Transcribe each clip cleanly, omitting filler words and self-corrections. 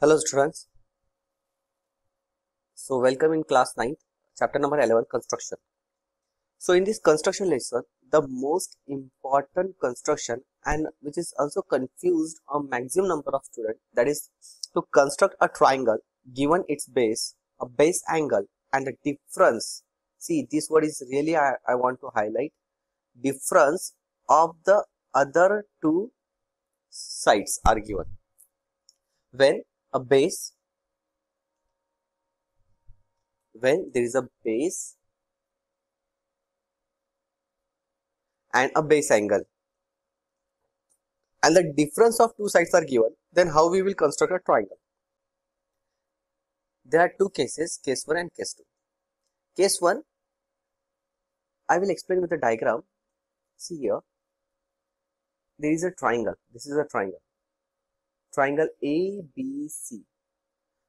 Hello students, so welcome in class 9, chapter number 11, construction. So in this construction lesson, the most important construction and which is also confused a maximum number of students, that is to construct a triangle given its base, a base angle and the difference. See, this word is really I want to highlight, difference of the other two sides are given. When there is a base and a base angle and the difference of two sides are given, then how we will construct a triangle? There are two cases, case 1 and case 2. Case 1, I will explain with the diagram. See here, there is a triangle. This is a triangle ABC.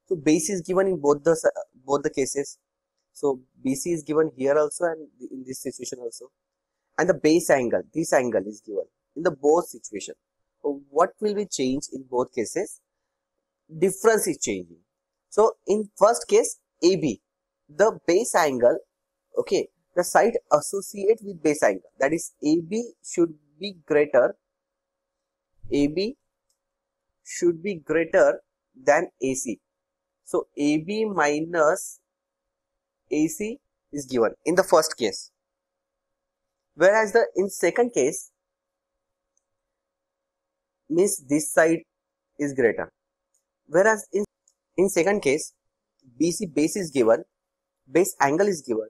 So base is given in both the cases. So BC is given here also and in this situation also, and the base angle, this angle is given in the both situation. So what will be changed in both cases? Difference is changing. So in first case AB, the base angle, okay, the side associate with base angle, that is AB should be greater than AC. So AB minus AC is given in the first case, whereas in second case means this side is greater, whereas in second case BC base is given, base angle is given,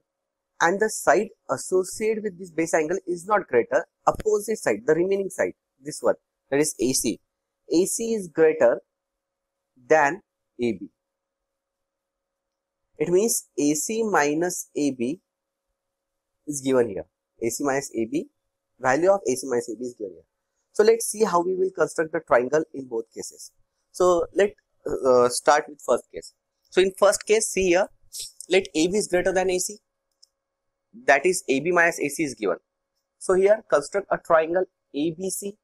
and the side associated with this base angle is not greater, opposite side, the remaining side, this one, that is AC is greater than AB. It means AC minus AB is given here. AC minus AB, value of AC minus AB is given here. So let's see how we will construct the triangle in both cases. So let's start with first case. So in first case, see here, let AB is greater than AC, that is AB minus AC is given. So here construct a triangle ABC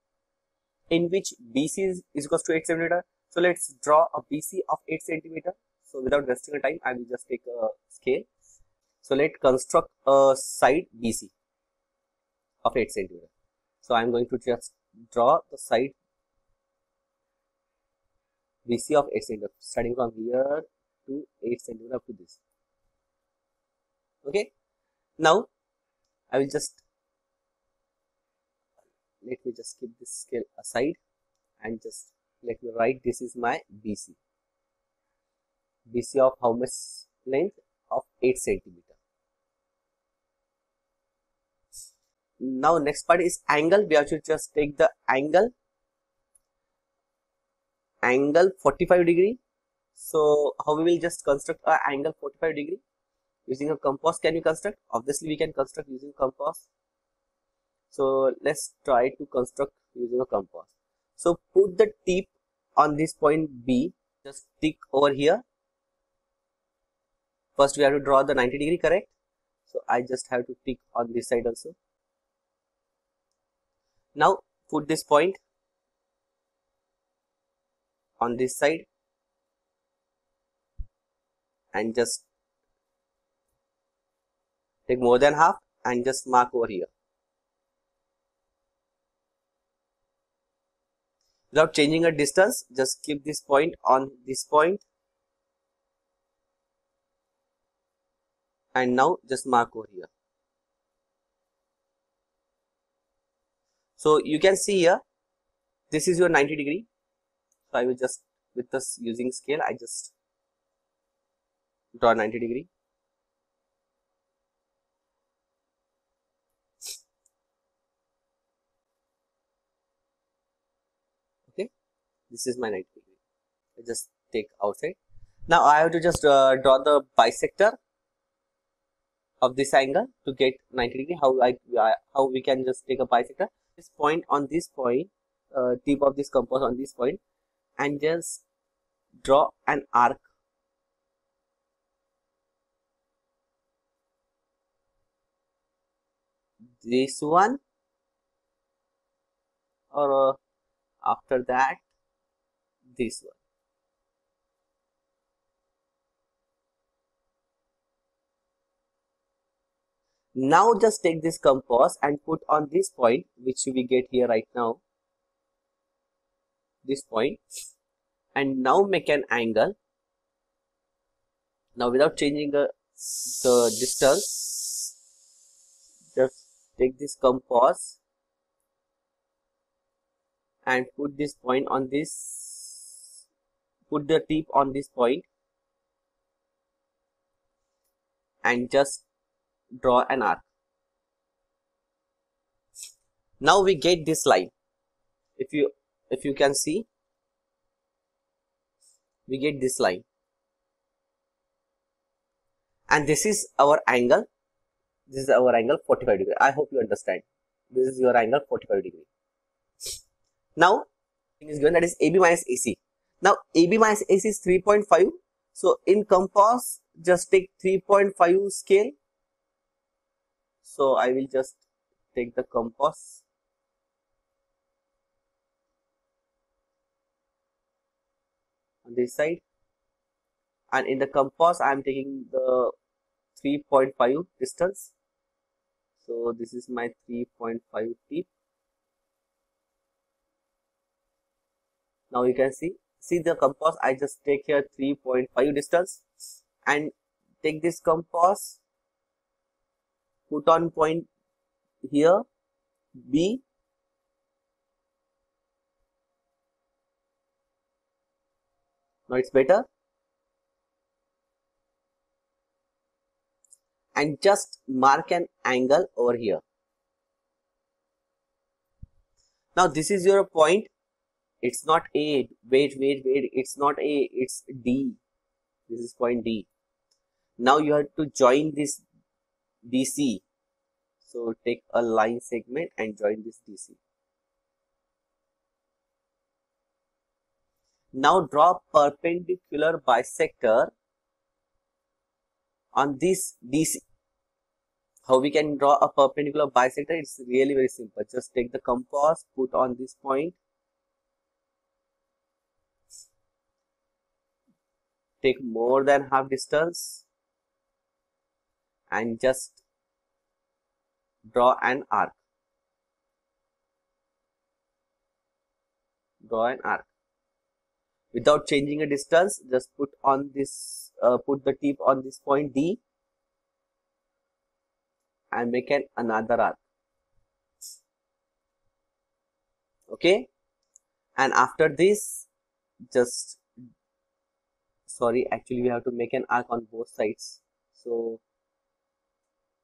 in which BC is equals to 8 cm. So let's draw a BC of 8 cm. So without wasting time, I will just take a scale. So let's construct a side BC of 8 cm. So I am going to just draw the side BC of 8 cm, starting from here to 8 cm up to this. Okay. Now I will just let me just keep this scale aside and just let me write this is my BC. BC of how much length? Of 8 cm. Now next part is angle. We have to just take the angle 45 degree. So how we will just construct a angle 45 degree? Using a compass can we construct? Obviously we can construct using compass. So let's try to construct using a compass. So put the tip on this point B, just tick over here. First we have to draw the 90 degree, correct? So I just have to tick on this side also. Now put this point on this side and just take more than half and just mark over here. Without changing a distance, just keep this point on this point and now just mark over here. So you can see here, this is your 90 degree. So I will just, with this using scale, I just draw 90 degree. Okay, this is my 90 degree. I just take outside. Now I have to just draw the bisector of this angle to get 90 degree. How we can just take a bisector? This point on this point, tip of this compass on this point, and just draw an arc. This one, or after that this one. Now just take this compass and put on this point, which we get here right now, this point, and now make an angle. Now without changing the distance, just take this compass and put this point on this, put the tip on this point and just draw an arc. Now we get this line. If you can see, we get this line, and this is our angle. This is our angle 45 degree. I hope you understand. This is your angle 45 degree. Now is given, that is AB minus AC. Now AB minus AC is 3.5. So in compass, just take 3.5 scale. So I will just take the compass on this side, and in the compass I am taking the 3.5 distance. So this is my 3.5 tip. Now you can see the compass. I just take here 3.5 distance and take this compass, put on point here B, now it's better, and just mark an angle over here. Now this is your point. It's not A. Wait. It's not A. It's D. This is point D. Now you have to join this DC. So take a line segment and join this DC. Now draw perpendicular bisector on this DC. How we can draw a perpendicular bisector? It's really very simple. Just take the compass, put on this point, take more than half distance and just draw an arc. Draw an arc without changing a distance. Just put on this, put the tip on this point D and make another arc. Okay, and after this, just actually we have to make an arc on both sides. So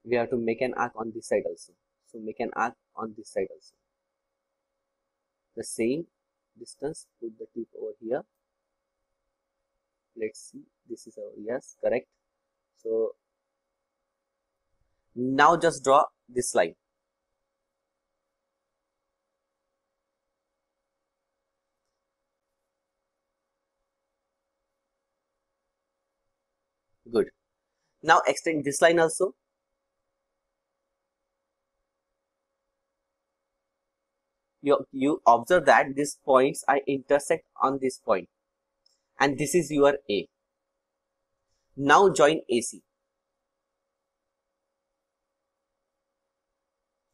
we have to make an arc on this side also. So make an arc on this side also. The same distance, put the tip over here. Let's see, this is our, yes, correct. So now just draw this line. Good. Now extend this line also. You observe that these points are intersect on this point, and this is your A. Now join AC.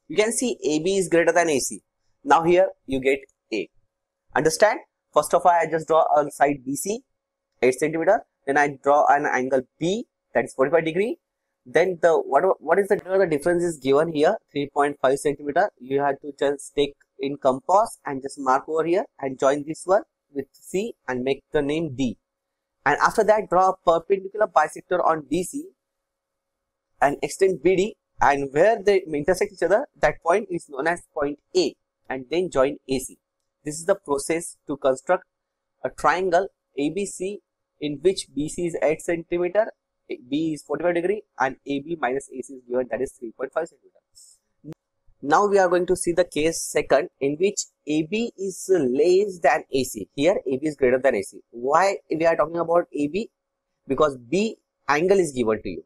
You can see AB is greater than AC. Now here you get A. Understand? First of all, I just draw a side BC, 8 cm. Then I draw an angle B, that is 45 degree. Then the what is the difference is given here, 3.5 cm. You have to just take in compass and just mark over here and join this one with C and make the name D. And after that, draw a perpendicular bisector on DC and extend BD, and where they intersect each other, that point is known as point A, and then join AC. This is the process to construct a triangle ABC in which BC is 8 cm, B is 45 degree, and AB minus AC is given, that is 3.5 cm. Now we are going to see the case second, in which AB is less than AC. Here AB is greater than AC. Why we are talking about AB? Because B angle is given to you.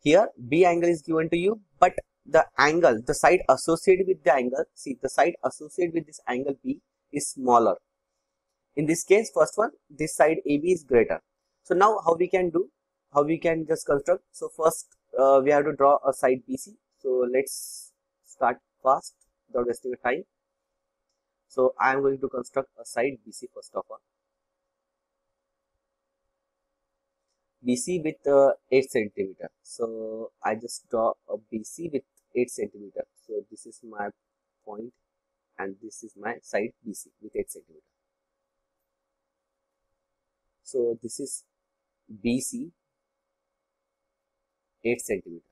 Here B angle is given to you, but the angle, the side associated with the angle, see the side associated with this angle B is smaller. In this case, first one, this side AB is greater. So now how we can do? How we can just construct? So first we have to draw a side BC. So let's start fast without wasting time. So I am going to construct a side BC first of all. BC with 8 centimeter. So I just draw a BC with 8 centimeter. So this is my point and this is my side BC with 8 centimeter. So this is BC 8 centimeter.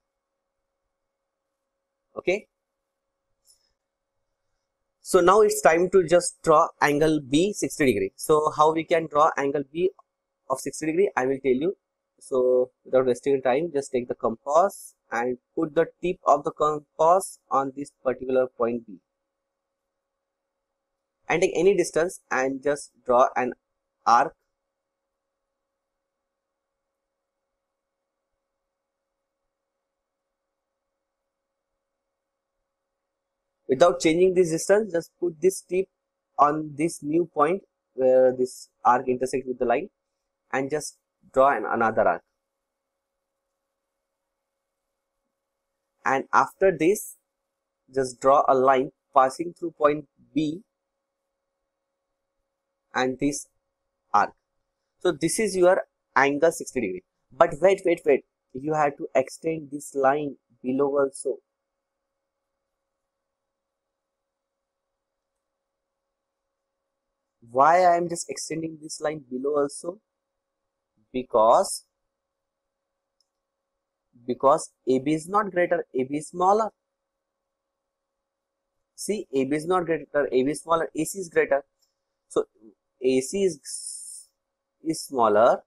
Okay. So now it's time to just draw angle B 60 degree. So how we can draw angle B of 60 degree, I will tell you. So without wasting time, just take the compass and put the tip of the compass on this particular point B. And take any distance and just draw an arc. Without changing this distance, just put this tip on this new point where this arc intersects with the line and just draw another arc. And after this, just draw a line passing through point B and this arc. So this is your angle 60 degree. But wait. You have to extend this line below also. Why I am just extending this line below also? Because AB is not greater, AB is smaller. See, AB is not greater, AB is smaller, AC is greater. So AC is smaller.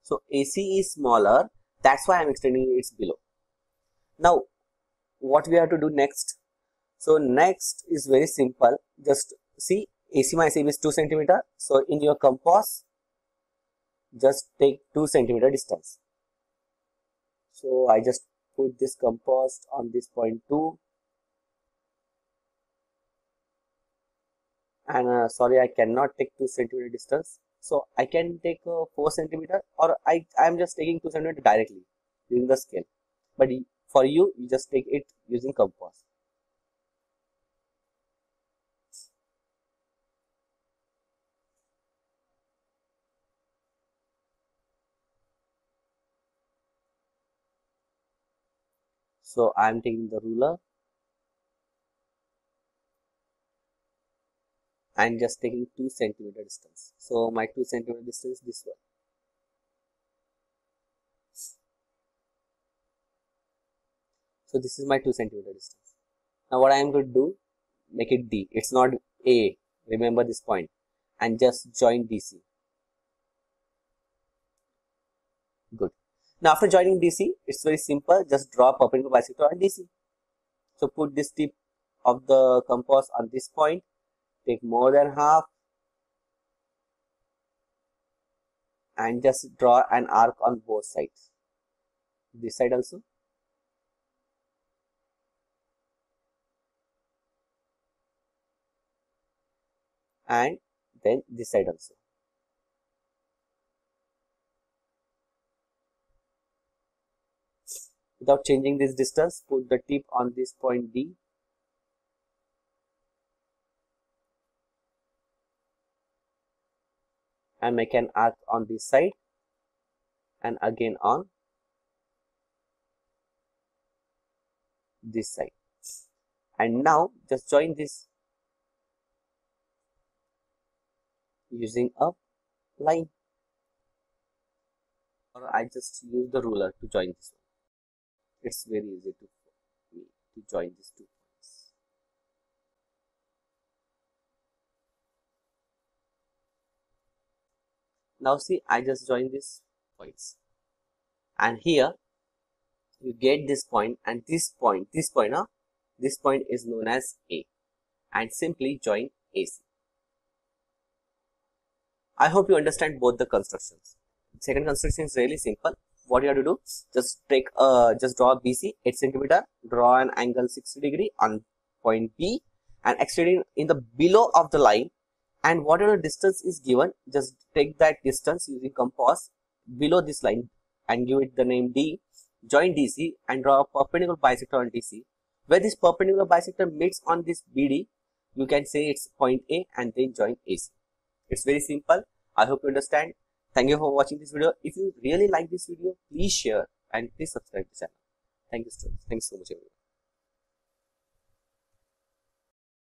So AC is smaller. That's why I'm extending it below. Now, what we have to do next? So next is very simple. Just see, AC minus AB is 2 centimeter. So in your compass, just take 2 centimeter distance. So I just put this compass on this point 2. And sorry, I cannot take 2 centimeter distance. So I can take 4 centimeter, or I am just taking 2 centimeter directly using the scale. But for you just take it using compass. So I am taking the ruler and just taking 2 centimeter distance. So my 2 centimeter distance, this one. So this is my 2 centimeter distance. Now what I am going to do, make it D. It's not A. Remember this point. And just join DC. Good. Now after joining DC, it's very simple. Just draw perpendicular bisector on DC. So put this tip of the compass on this point. Take more than half. And just draw an arc on both sides. This side also. And then this side also. Without changing this distance, put the tip on this point D. And make an arc on this side and again on this side. And now just join this using a line, or I just use the ruler to join this one. It's very easy to join these 2 points. Now see, I just join these points, and here you get this point and this point is known as A, and simply join AC. I hope you understand both the constructions. Second construction is really simple. What you have to do, just draw BC 8 centimeter, draw an angle 60 degree on point B, and extending in the below of the line, and whatever distance is given, just take that distance using compass below this line and give it the name D. Join DC and draw a perpendicular bisector on DC. Where this perpendicular bisector meets on this BD, you can say it's point A and then join AC. It's very simple. I hope you understand. Thank you for watching this video. If you really like this video, please share and please subscribe to the channel. Thank you, students. Thanks so much, everyone.